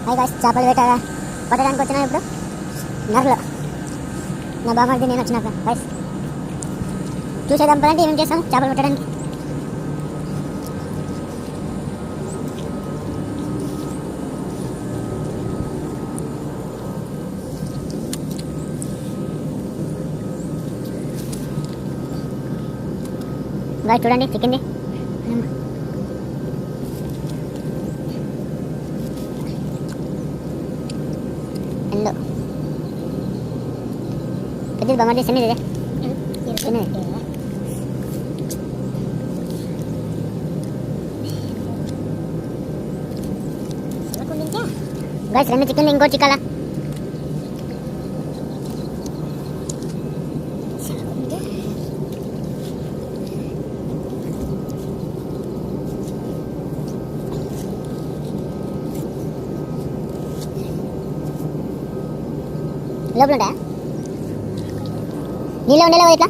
Hi guys, చేపలు పట్టడానికి వచ్చినా ఇప్పుడు నర్రలో నా బామ్మర్ది నేను వచ్చినాక గాయ్స్ చూసేద్దాం పదండి ఏం చేస్తాం చేపలు పట్టడానికి. గాయ్స్ చూడండి చిక్కింది. ఎల్లో పెద్దది బామ్మర్ది చిన్నది చిన్నది. గాయ్స్ రెండు చికెన్ ఇంకోటి చిక్కాలా. లోపల ఉంటాయా నీళ్ళు ఉండేలా ఇట్లా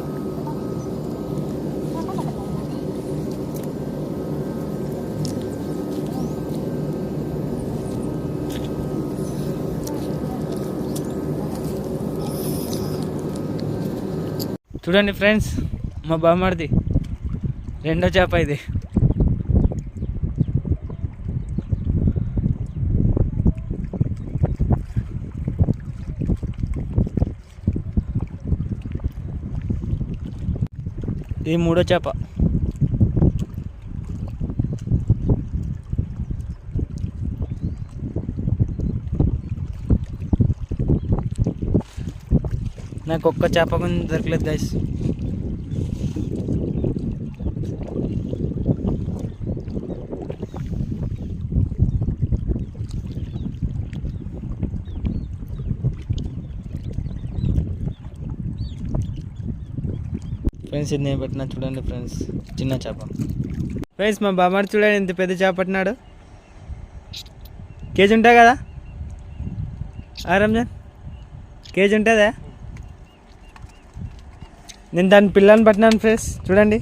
చూడండి ఫ్రెండ్స్, మా బామ్మర్ది రెండో చేప ఇది. ఇది మూడో చేప. నాకు ఒక్క చేప కూడా దొరకలేదు గైస్. ఫ్రెండ్స్ ఇది నేను పెట్టినా చూడండి ఫ్రెండ్స్, చిన్న చేప. ఫ్రెండ్స్ మా బామ్మాడు చూడండి ఎంత పెద్ద చేప పట్టినాడు. కేజీ ఉంటాయి కదా రంజాన్, కేజీ ఉంటుందా? నేను దాని పిల్లని పట్టినాను ఫ్రెండ్స్ చూడండి.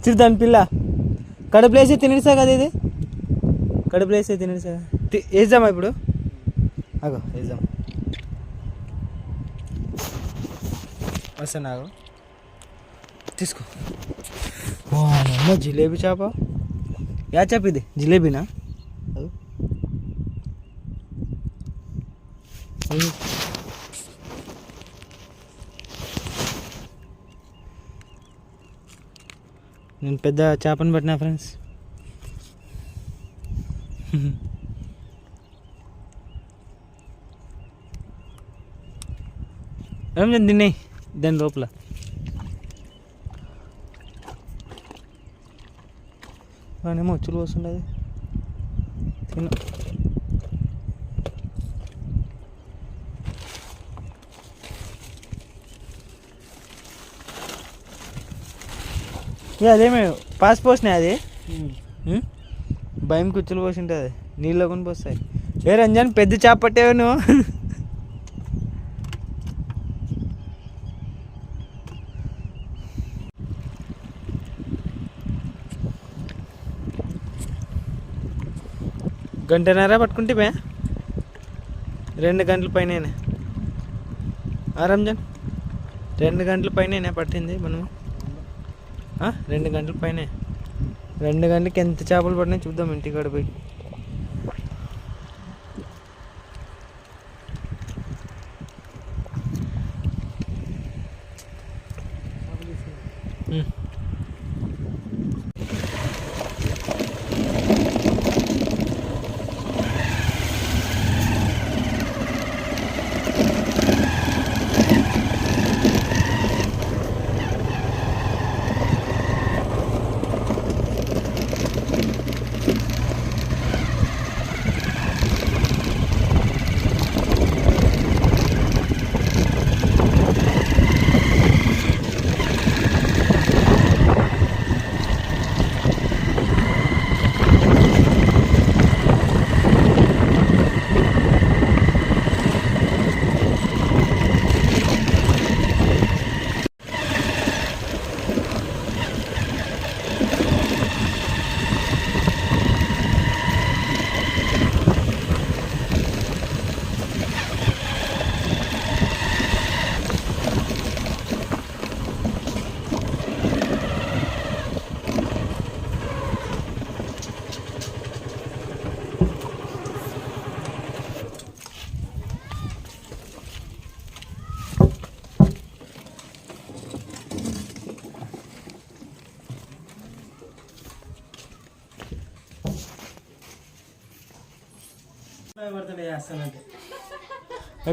చూడు దాని పిల్ల కడుపులో వేసి తినేసా కదా, ఇది కడుపులో వేసి తినేసా. వేద్దామా ఇప్పుడు? అగో వేద్దాం. వస్తా నాకు తీసుకో. అమ్మ జిలేబీ చేప. యా చేప ఇది? జిలేబీనా? నేను పెద్ద చేపను పట్టినా ఫ్రెండ్స్. ఏం తిన్నాయి దాని లోపల. ఏమో వచ్చులు వస్తుండేది తిన. అదేమే పాస్ పోసినాయి అది భయం కుచ్చులు పోసి ఉంటుంది, నీళ్ళు కొని పోస్తాయి. ఏ రంజాన్ పెద్ద చేప పట్టేవా నువ్వు? గంటన్నర పట్టుకుంటే 2 గంటల పైన రంజాన్. 2 గంటల పైన పట్టింది మనము. 2 గంటల పైన. 2 గంటలకి ఎంత చేపలు పడినాయి చూద్దాం ఇంటికాడ పోయి.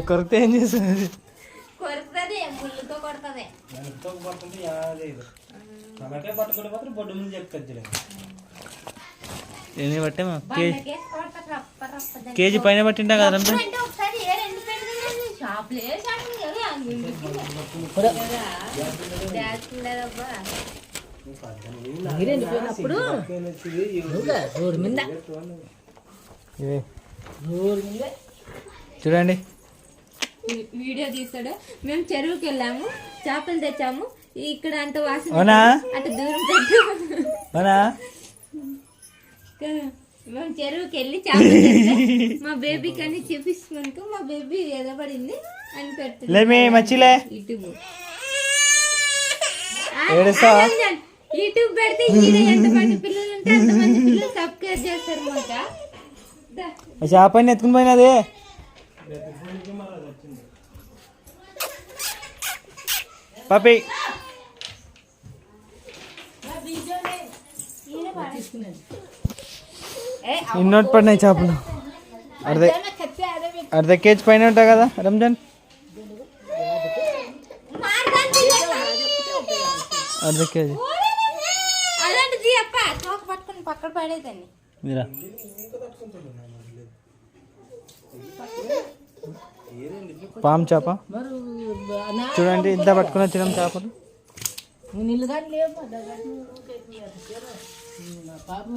కొరికితే ఏం చేస్తుంది? కొరుకుతుంది, ముళ్ళుతో కొడుతుంది. ఎన్ని పట్టామా? బండకేసి కొడతారు, రప్ప రప్ప దాన్ని. కేజీ పైన పట్టింటా కదా రంజాన్? అంటే ఒకసారి ఏ రెండు పెట్టుకుని షాపులో వేసాడు కదా, అందుకే. గ్యాస్ ఉండదబ్బా. పోయినప్పుడు రోడ్డు మీద ఇవే రోడ్డు మీద చూడండి. వీడియో తీస్తాడు. మేము చెరువుకి వెళ్ళాము, చేపలు తెచ్చాము. ఇక్కడ అంత వాసన, అవునా? అంటే దూరం పెట్టాము అవునా? కదా. మేము చెరువుకి వెళ్ళి చేపలు తెస్తే మా బేబీకి అని చూపిస్తున్నాను. మా బేబీ ఎదబడింది అని లేమి పెడుతుంది మచ్చిలే యూట్యూబ్. ఏడుస్తావా? యూట్యూబ్ పెడితే ఈడ ఎంతమంది పిల్లలు ఉంటే అంతమంది పిల్లలు సబ్స్క్రైబ్ చేస్తారు మాట. చేపని ఎత్తుకుని పోయినది. పప్పి ఇన్నోటి పడినాయి చేపలు. అర్ధ కేజీ పైన ఉంటాయి కదా రంజాన్? అర్ధ కేజీ. అలాంటిది అప్ప తోక పట్టుకుని పక్కన పడేదాన్ని. మీరా పాము చేప చూడండి, ఇంత పట్టుకుని వచ్చినాం చేపలు. నీళ్ళు కానీ లేవు పాపం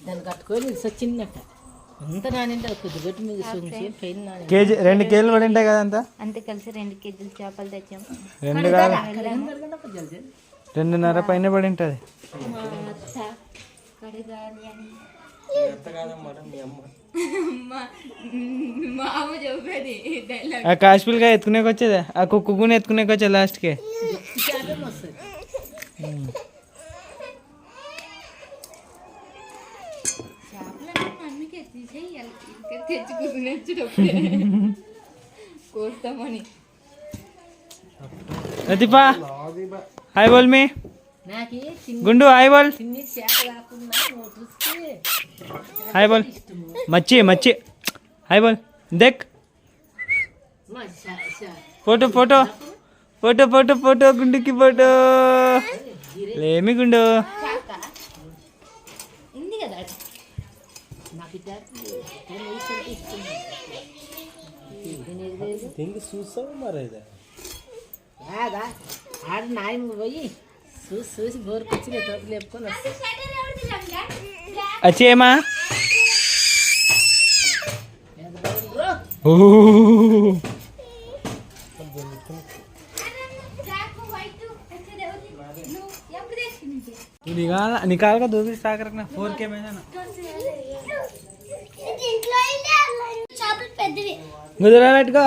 దాన్ని కట్టుకొని చిన్నట్ట అంత నానింటే కొద్ది గట్టి మీద పైన నాని కేజీ 2 కేజీలు పడి ఉంటాయి కదా అంతా? అంతే కలిసి 2 కేజీలు చేపలు తెచ్చాము. 2 కాదు 2.5 పైన పడి ఉంటుంది. మా అత్త కడిగాలి అని మా అమ్మ చెప్పేది డైలాగ్. ఆ కాశ్మీర్గా ఎత్తుకునేకి వచ్చేది, ఆ కుక్కుని ఎత్తుకునేకి వచ్చేది లాస్ట్కి. చేపలు మమ్మీకి తీసేయాలి, ఇంకా తెచ్చుకుని వచ్చేటప్పుడే కోస్తామని. లతిఫా హాయ్ బోల్ మీ. నాకు గుండు హాయ్ బోల్. చిన్ని చేప కాకుండా చూస్తే హాయ్ బోల్. మచ్చి మచ్చి హాయ్ బోల్. దేక్ photo photo photo photo photo గుండుకి ఫోటో. లేమి గుండు ఉంది కదా నాకు ఆడ నాయన పోయి చూసి చూసి బోరుకొచ్చి తోటలు లేపుకొని వస్తాను. వచ్చేమా? నికాలుగా దూసి సాగరక 4K గుజరా పెట్టుకో.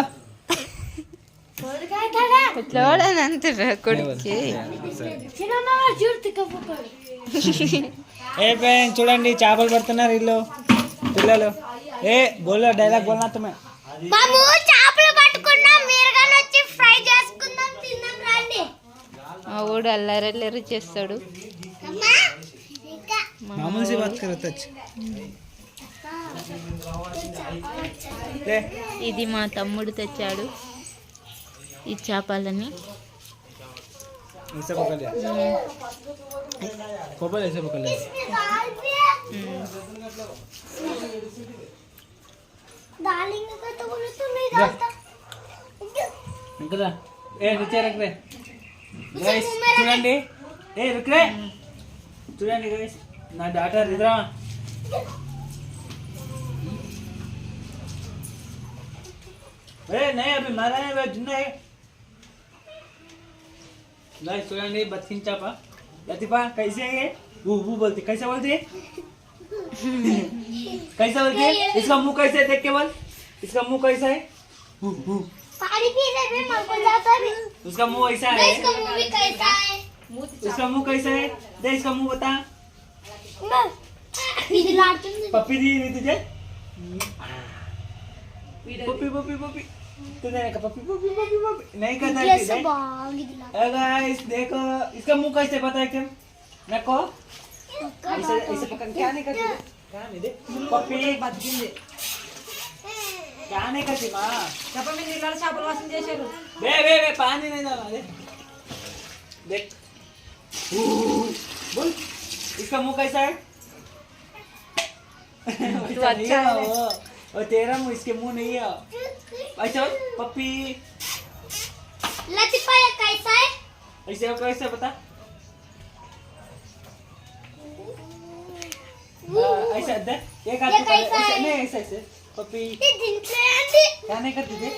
కొడుకు ఏ ఫ్రెండ్స్ చూడండి, చేపలు పడుతున్నారు వీళ్ళు పిల్లలు. ఏ బోల్లో డైలాగ్ బోల్నాతమే. చేపలు పట్టుకున్నాం, మీరు కానీ వచ్చి ఫ్రై చేసుకుందాం, తిందాం రండి. మా ఊడు అల్లరల్లరి చేస్తాడు. మామూలు సి బాత్ కరో తచ్. ఇది మా తమ్ముడు తెచ్చాడు ఈ చేపలని. ऐसे पकड़ लिया खोपल ऐसे पकड़ लिया डालेंगे का तो बोले तो नहीं डालता निकला ए नीचे रख दे गाइस చూడండి ए रुक रे చూడండి गाइस నా డాటా రిద్రా ए नहीं अभी मारा है वो जिंदा है गाइस చూడండి बत्तीन चापा लतीफा कैसे है वो बोलती कैसे बोलती है कैसा बोलती है इसका मुंह कैसे है देख के बोल इसका मुंह कैसा है पानी पी ले भी मर जाता भी उसका मुंह ऐसा है इसका मुंह भी कैसा है इसका मुंह कैसा है दे इसका मुंह बता इधर लाटूं पप्पी दी नहीं तुझे पप्पी पप्पी पप्पी तूने नहीं कहा पप्पी पप्पी पप्पी पप्पी नहीं कहता है कैसे बाल दिला गाइस देखो इसका मुंह कैसे पता है क्या नको ऐसे ऐसे पकड़ क्या नहीं करते क्या नहीं दे पप्पी बात गिन दे क्या नहीं करती माँ చెప్పండి నీళ్ళ చేపలు వాసన చేశారు बे बे बे पानी नहीं डालना देख बोल इसका मुंह कैसा है तू अच्छा है और तेरा मुंह इसके मुंह नहीं है अच्छा पप्पी लतीफा ये कैसा है? ऐसे कैसे बता ऐसा दे एक हाथ ये कैसा है? नहीं ऐसे ऐसे पप्पी ये दिन पे आंटी क्या नहीं करती थी